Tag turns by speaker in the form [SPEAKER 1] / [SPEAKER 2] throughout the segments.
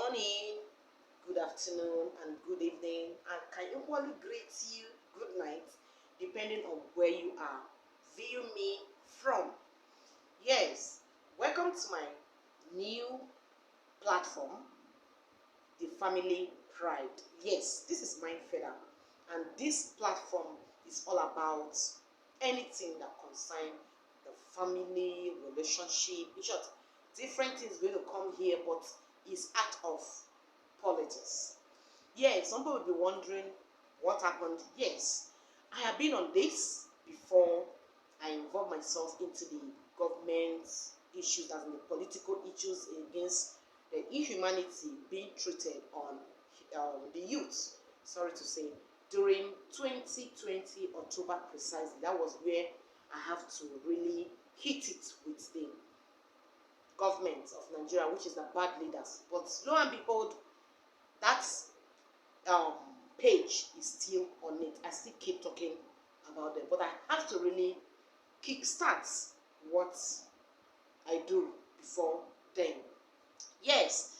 [SPEAKER 1] morning, good afternoon, and good evening. I can equally greet you good night, depending on where you are viewing me from. Yes, welcome to my new platform, the Family Pride. Yes, this is Mind Feather, and this platform is all about anything that concerns the family relationship. In short, different things going to come here, but it's out of politics. Yes, some people will be wondering what happened. Yes, I have been on this before. I involved myself into the government issues, as in the political issues against the inhumanity being treated on the youth. Sorry to say, during 2020 October precisely, that was where I have to really hit it with the government of Nigeria, which is the bad leaders. But lo and behold, that um, page is still on it. I still keep talking about them, but I have to really kickstart what I do before then. Yes,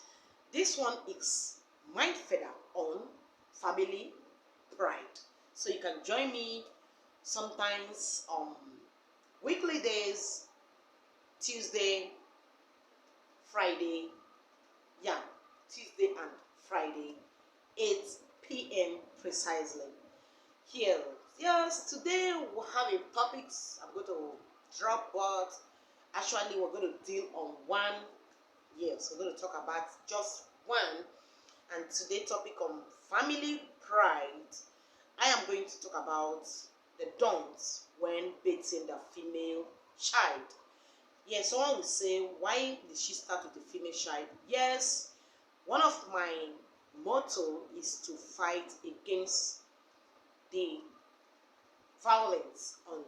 [SPEAKER 1] this one is Mind Feather on Family Pride. So you can join me sometimes on weekly days, Tuesday, Friday, yeah, Tuesday and Friday, 8 p.m. precisely. Here, yes, today we have a topics I'm going to drop, but actually we're going to deal on one. Yes, we're going to talk about just one, and today topic on family pride. I am going to talk about the don'ts when beating the female child. Yes, someone will say, why did she start with the female child? Yes, one of my motto is to fight against the violence on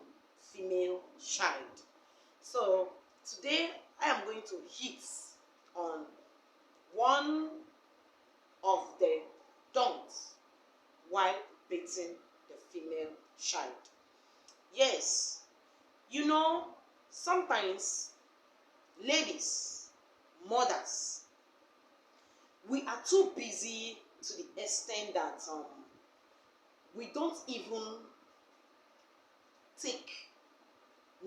[SPEAKER 1] female child. So today I am going to hit on one of the don'ts while beating the female child. Yes, sometimes ladies, mothers, we are too busy to the extent that we don't even take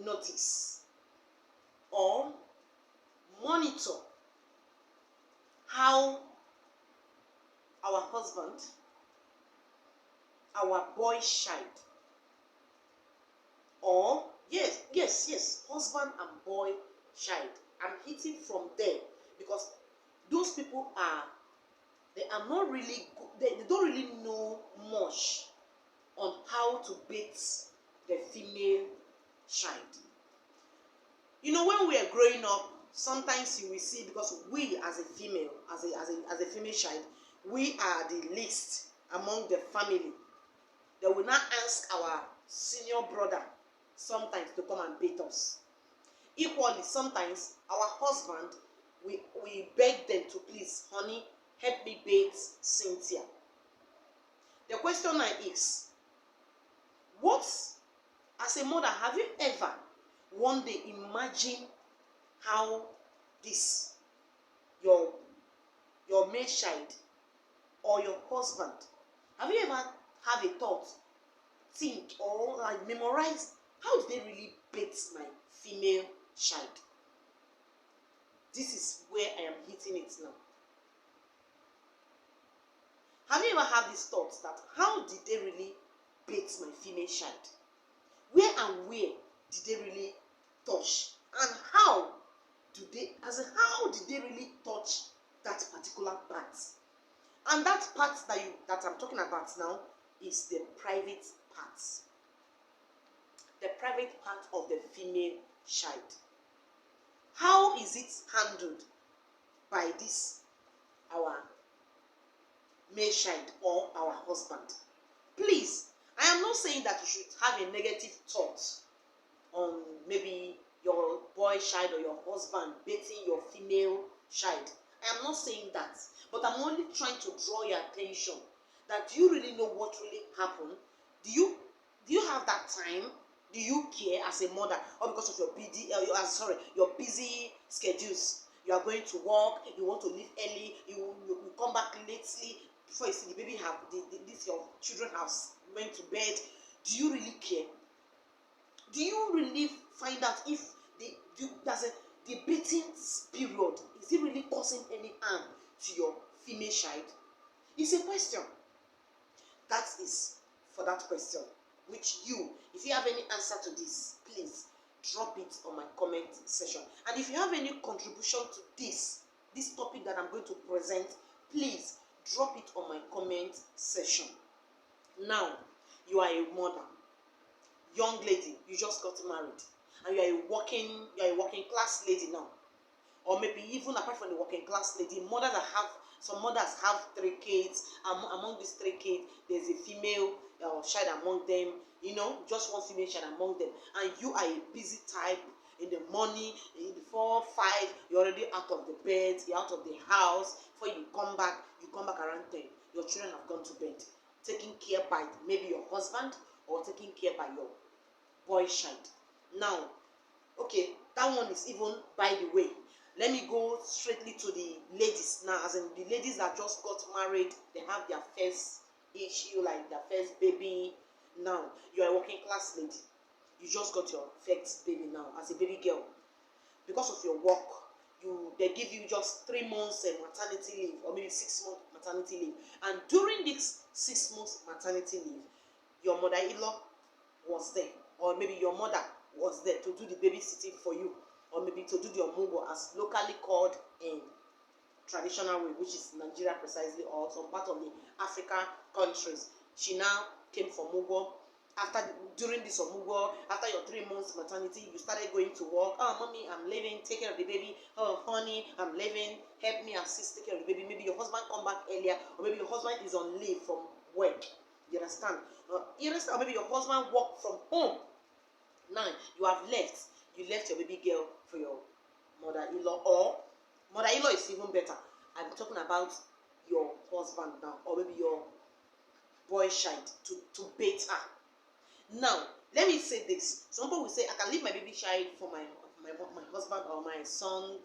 [SPEAKER 1] notice or monitor how our husband, our boy child, or yes, husband and boy child. I'm hitting from there because those people they are not really good, they don't really know much on how to beat the female child. When we are growing up, sometimes you will see, because we as a female, as a female child, we are the least among the family. They will not ask our senior brother sometimes to come and beat us. Equally, sometimes our husband, we beg them to, please, honey, help me beat Cynthia. The question now is, what, as a mother, have you ever one day imagine how this your male child or your husband, have you ever have a thought, think, or like memorize, how did they really beat my female child? This is where I am hitting it now. Have you ever had this thought that how did they really beat my female child? Where and where did they really touch? And how did they really touch that particular part? And that part that I'm talking about now is the private part. The private part of the female child. How is it handled by this our male child or our husband? Please, I am not saying that you should have a negative thought on maybe your boy child or your husband beating your female child. I am not saying that, but I'm only trying to draw your attention that, do you really know what really happened? Do you have that time? Do you care as a mother, or because of your busy schedules You are going to work, you want to leave early, you come back lately before you see the baby have this your children have went to bed. Do you really care? Do you really find out if the bathing period is it really causing any harm to your female child? It's a question. That is for that question. Which if you have any answer to this, please drop it on my comment section. And if you have any contribution to this topic that I'm going to present, please drop it on my comment section. Now, you are a mother, young lady, you just got married, and you are a working class lady now, or maybe even apart from the working class lady, some mothers have 3 kids. Among these 3 kids, there's a female child among them. Just one female child among them, and you are a busy type. In the morning, in the 4, 5, you're already out of the bed, you're out of the house. Before you come back around 10. Your children have gone to bed, taken care by maybe your husband, or taken care by your boy child. Now, okay, that one is even by the way. Let me go straightly to the ladies now, as in the ladies that just got married, they have their first issue, like their first baby. Now, you are a working class lady. You just got your first baby now, as a baby girl. Because of your work, they give you just 3 months maternity leave, or maybe 6 months maternity leave. And during this 6 months maternity leave, your mother-in-law was there, or maybe your mother was there to do the babysitting for you, or maybe to do the omugo, as locally called in traditional way, which is Nigeria precisely, or some part of the African countries. She now came for mugo. During this omugo, after your 3 months maternity, you started going to work. Oh, mommy, I'm leaving, take care of the baby. Oh, honey, I'm leaving, help me assist, take care of the baby. Maybe your husband come back earlier, or maybe your husband is on leave from work. You understand? Or maybe your husband work from home. Now, you have left. You left your baby girl for your mother-in-law, or mother-in-law is even better. I'm talking about your husband now, or maybe your boy child to bathe her. Now, let me say this. Some people will say, I can leave my baby child for my husband or my son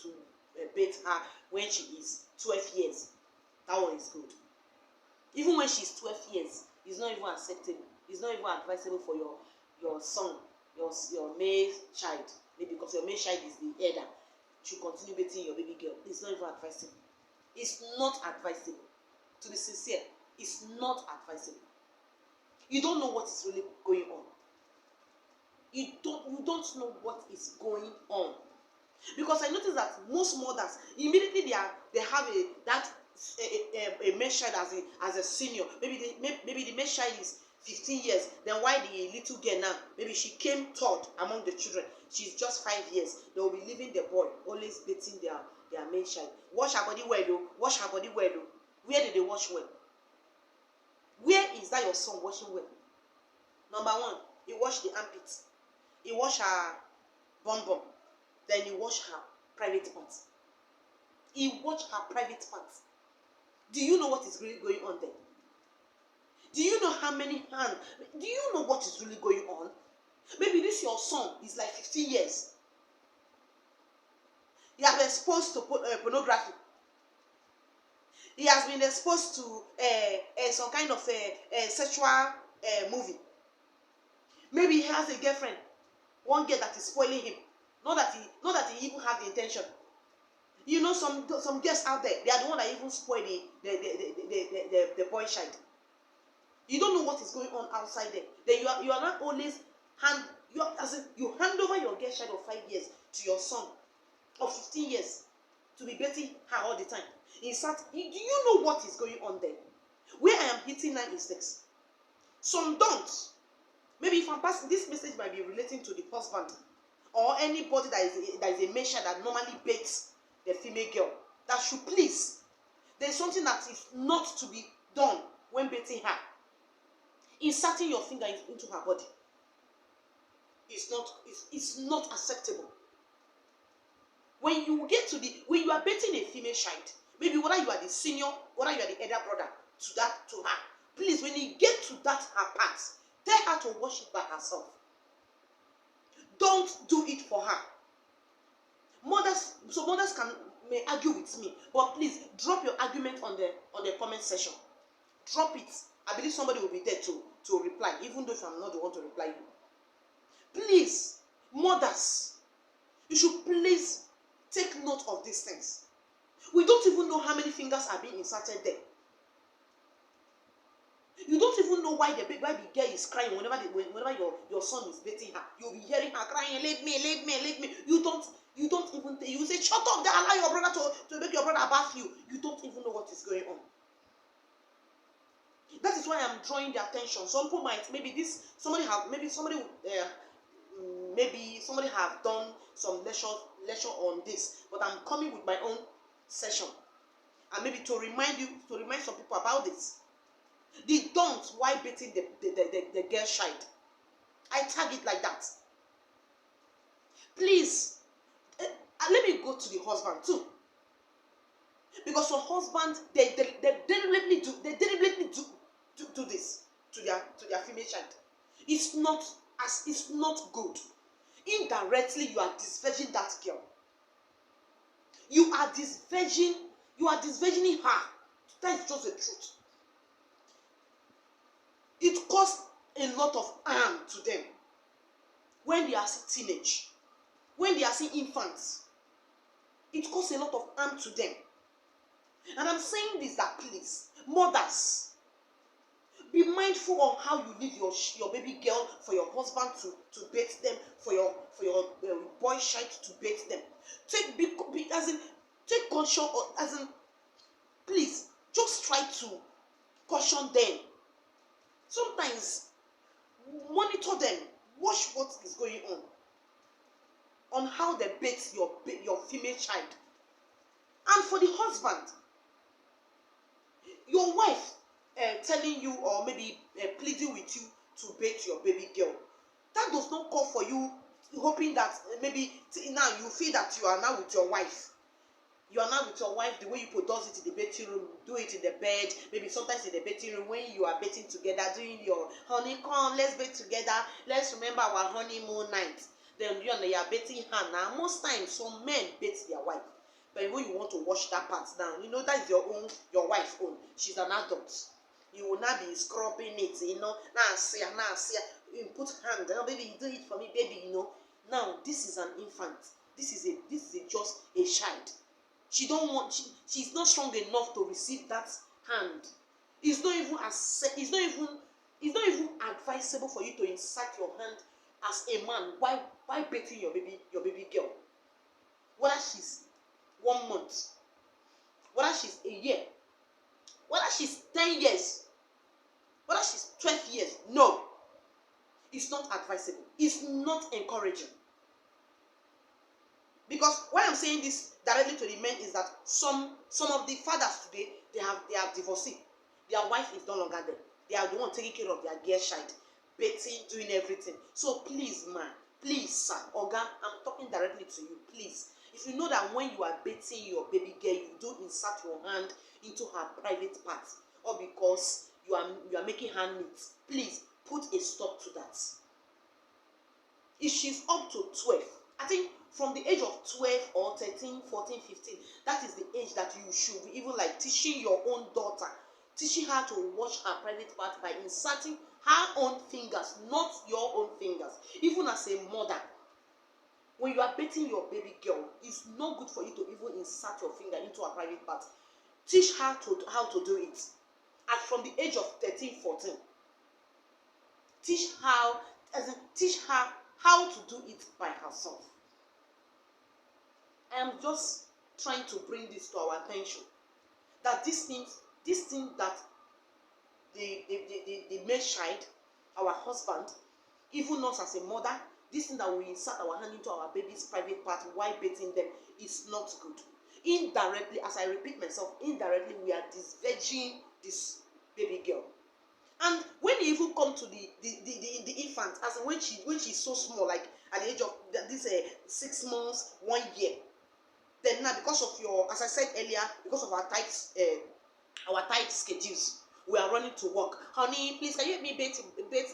[SPEAKER 1] to bathe her when she is 12 years. That one is good. Even when she's 12 years, it's not even acceptable. It's not even advisable for your son, your male child, maybe because your male child is the elder, to continue bathing your baby girl. It's not even advisable. It's not advisable. To be sincere, it's not advisable. You don't know what is really going on. You don't know what is going on. Because I noticed that most mothers, immediately they have a male child as a senior. Maybe the male child is 15 years. Then why the little girl now? Maybe she came third among the children. She's just 5 years. They will be leaving the boy, always bathing their male child. Wash her body well, though. Wash her body well, though. Where did they wash well? Where is that your son washing well? Number 1, he washed the armpit. He washed her bum bum. Then he washed her private parts. He washed her private parts. Do you know what is really going on there? Do you know how many hands? Do you know what is really going on? Maybe this your son is like 15 years. He has been exposed to pornography. He has been exposed to some kind of sexual movie. Maybe he has a girlfriend, one girl that is spoiling him. Not that he even have the intention. You know, some girls out there, they are the one that even spoil the boy child. You don't know what is going on outside there. Then you are not always you hand over your girl child of 5 years to your son of 15 years to be bathing her all the time. In fact, do you know what is going on there? Where I am hitting 9 mistakes. Some don't. Maybe if I'm passing, this message might be relating to the husband or anybody that is a male child that normally baits the female girl. That should please. There's something that is not to be done when baiting her. Inserting your finger into her body. It's not acceptable. When you are baiting a female child, maybe whether you are the senior, whether you are the elder brother to her, please, when you get to that her part, tell her to wash it by herself. Don't do it for her. Mothers may argue with me, but please drop your argument on the comment section. Drop it. I believe somebody will be there to reply, even though if I'm not the one to reply you. Please, mothers, you should please take note of these things. We don't even know how many fingers are being inserted there. You don't even know why the girl is crying whenever your son is beating her. You'll be hearing her crying, leave me, leave me, leave me. You don't even you say, shut up, allow your brother to make your brother bath you. You don't even know what is going on. That is why I'm drawing the attention. Some people might maybe somebody have done some lecture on this, but I'm coming with my own session, and maybe to remind some people about this. The don't why beating the girl child. I tag it like that. Please, let me go to the husband too, because some husbands they deliberately do this to their female child. It's not good. Indirectly, you are disvirgining that girl. You are disvirgining her. That is just the truth. It causes a lot of harm to them when they are still teenage, when they are still infants. It causes a lot of harm to them. And I'm saying this that please, mothers, be mindful of how you leave your baby girl for your husband to bait them, for your boy child to bait them. Take caution, please just try to caution them. Sometimes monitor them, watch what is going on how they bait your female child. And for the husband, your wife telling you or maybe pleading with you to bait your baby girl, that does not call for you hoping that maybe now you feel that you are now with your wife. You are now with your wife, the way you does it in the bedroom room, do it in the bed, maybe sometimes in the bedroom room when you are bathing together, doing your honey, come, let's bathe together, let's remember our honeymoon night. Then you are bathing her now. Most times, some men bait their wife. But when you want to wash that part down, that is your wife's own. She's an adult. You will not be scrubbing it, now see, you put hand, baby, you do it for me, baby, Now, this is an infant. This is just a child. She's not strong enough to receive that hand. It's not even advisable for you to insert your hand as a man while bathing your baby girl. Whether she's 1 month, whether she's a year, whether she's 10 years, whether she's 12 years, no. It's not advisable. It's not encouraging. Because why I'm saying this directly to the men is that some of the fathers today, they are divorcee. Their wife is no longer there. They are the one taking care of their girl child, bathing, doing everything. So please, man, please, sir, Oga, I'm talking directly to you. Please, if you know that when you are bathing your baby girl, you don't insert your hand into her private part, or because you are making her neat, please put a stop to that. If she's up to 12, I think from the age of 12 or 13, 14, 15, that is the age that you should be even like teaching your own daughter, teaching her to wash her private part by inserting her own fingers, not your own fingers. Even as a mother, when you are bathing your baby girl, it's not good for you to even insert your finger into her private part. Teach her how to do it. And from the age of 13, 14, teach her how to do it by herself. I am just trying to bring this to our attention, that this thing that the male child, our husband, even us as a mother, this thing that we insert our hand into our baby's private part while bathing them is not good. Indirectly, as I repeat myself, indirectly we are disvirgining this baby girl. And when you even come to the infant, as in when she's so small, like at the age of this 6 months, 1 year, then now because of as I said earlier, because of our tight schedules, we are running to work. Honey, please can you help me bathe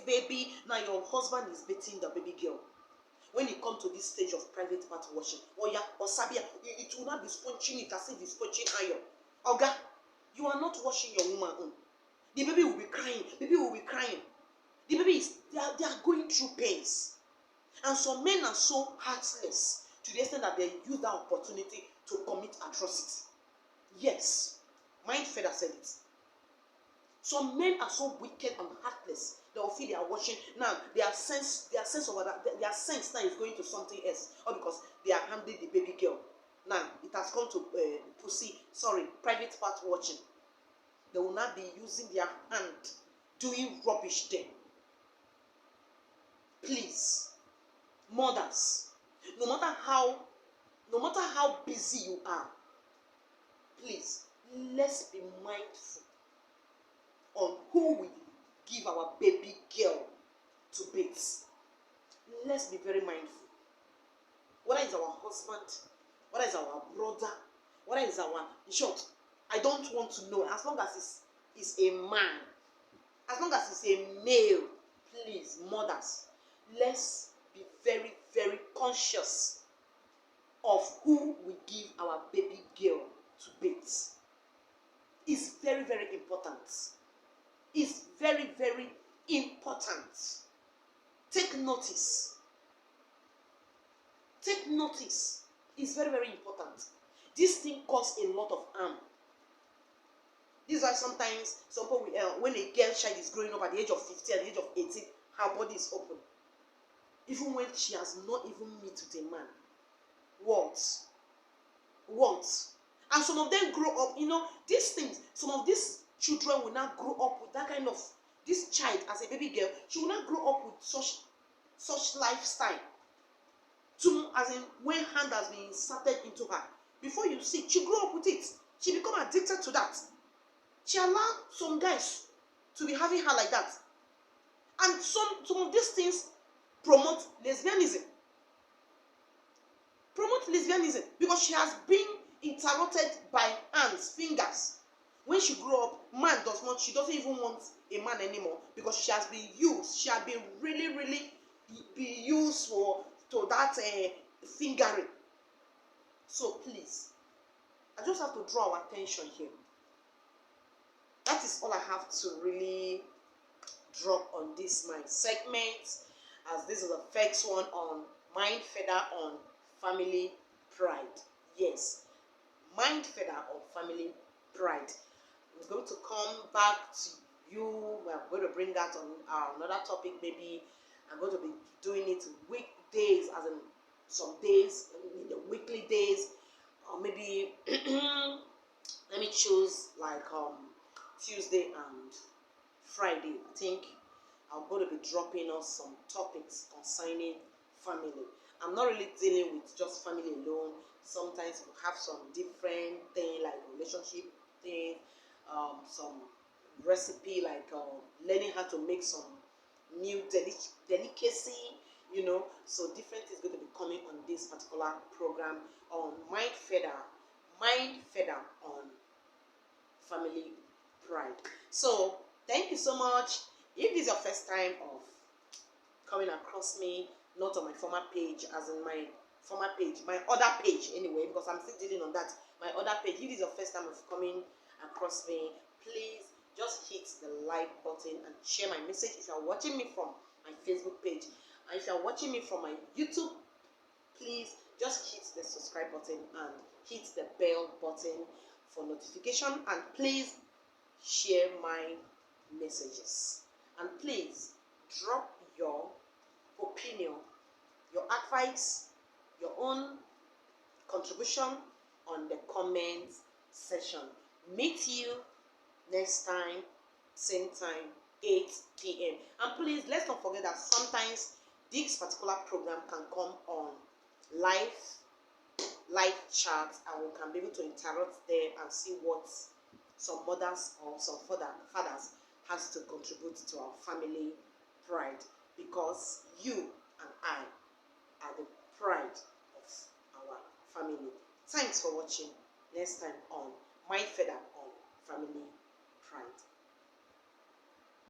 [SPEAKER 1] baby? Now your husband is bathing the baby girl. when it comes to this stage of private part washing, or sabia, it will not be sponging it as if it's sponging iron. Oga, you are not washing your woman own. The baby will be crying. The baby will be crying. The baby is, they are going through pains. And some men are so heartless to the extent that they use that opportunity to commit atrocity. Yes, Mindfeder said it. Some men are so wicked and heartless. They will feel they are watching now. Their sense now is going to something else, or because they are handling the baby girl. Now it has come to private part watching. They will not be using their hand doing rubbish there. Please, mothers, no matter how busy you are, please, let's be mindful on who we give our baby girl to bathe. Let's be very mindful. Whether it's our husband, whether it's our brother, whether it's our, in short, I don't want to know. As long as it's a man, as long as it's a male, please, mothers, let's be very, very conscious of who we give our baby girl to bathe. It's very, very important. It's very, very important. Take notice. Take notice. It's very, very important. This thing causes a lot of harm. This is why sometimes some people, when a girl child is growing up at the age of 15, at the age of 18, her body is open. Even when she has not even met with a man. What? And some of them grow up, these things, some of these children will not grow up with that kind of, this child as a baby girl, she will not grow up with such lifestyle. As in, when hand has been inserted into her, before you see, she grew up with it. She become addicted to that. She allowed some guys to be having her like that. And some of these things promote lesbianism. Because she has been interrupted by hands, fingers. When she grew up, she doesn't even want a man anymore, because she has been used. She has been really, really be used to that fingering. So please, I just have to draw our attention here. That is all I have to really drop on this my segment, as this is the first one on Mindfeder on family pride. Yes, Mindfeder on family pride. I'm going to come back to you. We're going to bring that on another topic. Maybe I'm going to be doing it weekdays, as in some days in the weekly days, or maybe let me choose like Tuesday and Friday. I think I'm going to be dropping us some topics concerning family. I'm not really dealing with just family alone. Sometimes we have some different thing like relationship thing, some recipe like learning how to make some new delicacy, so different is going to be coming on this particular program on Mindfeder on family pride. So thank you so much. If this is your first time of coming across me, not on my former page, as in my former page, my other page anyway, because I'm still dealing on that, my other page, if this is your first time of coming across me, please just hit the like button and share my message. If you're watching me from my Facebook page, and if you're watching me from my YouTube, please just hit the subscribe button and hit the bell button for notification, and please share my messages, and please drop your opinion, your advice, your own contribution on the comment section. Meet you next time, same time, 8 p.m. And please, let's not forget that sometimes this particular program can come on live chat, and we can be able to interact there and see what some mothers or some fathers has to contribute to our family pride, because you and I are the pride of our family. Thanks for watching. Next time on Mindfeder on family pride.